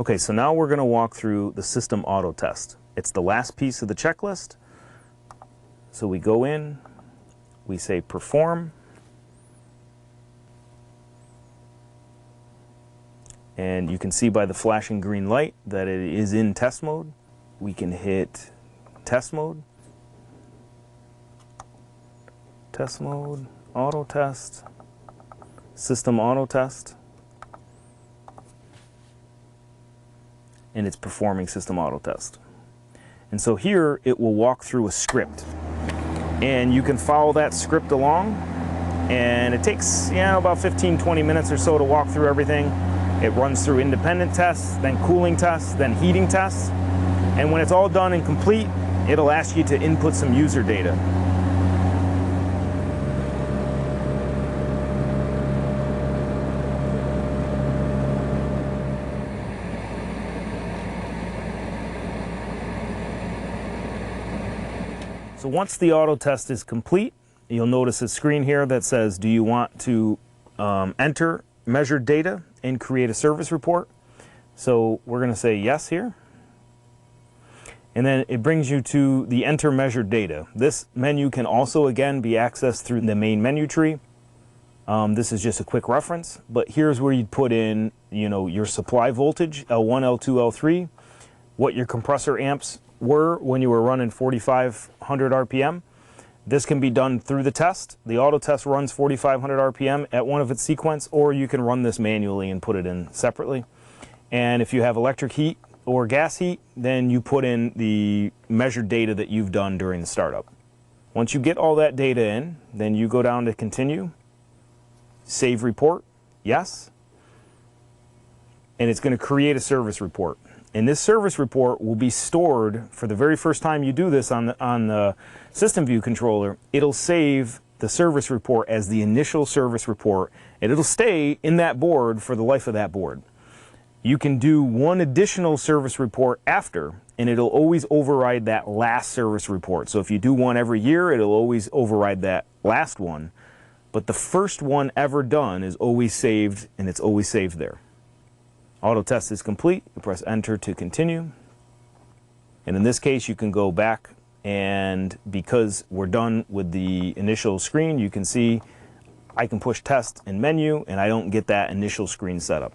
Okay, so now we're going to walk through the system auto test. It's the last piece of the checklist. So we go in, we say perform, and you can see by the flashing green light that it is in test mode. We can hit test mode, auto test, system auto test, and it's performing system auto test. And so here it will walk through a script, and you can follow that script along, and it takes about 15-20 minutes or so to walk through everything. It runs through independent tests, then cooling tests, then heating tests, and when it's all done and complete, it'll ask you to input some user data. So once the auto test is complete, you'll notice a screen here that says, do you want to enter measured data and create a service report? So we're going to say yes here. And then it brings you to the enter measured data. This menu can also, again, be accessed through the main menu tree. This is just a quick reference, but here's where you'd put in, your supply voltage, L1, L2, L3, what your compressor amps were when you were running 4,500 RPM. This can be done through the test. The auto test runs 4,500 RPM at one of its sequence, or you can run this manually and put it in separately. And if you have electric heat or gas heat, then you put in the measured data that you've done during the startup. Once you get all that data in, then you go down to continue, save report, yes, and it's going to create a service report. And this service report will be stored for the very first time you do this on the system view controller. It'll save the service report as the initial service report, and it'll stay in that board for the life of that board. You can do one additional service report after, and it'll always override that last service report. So if you do one every year, it'll always override that last one. But the first one ever done is always saved, and it's always saved there. Auto test is complete. You press enter to continue. And in this case, you can go back, and because we're done with the initial screen, you can see I can push test and menu, and I don't get that initial screen setup.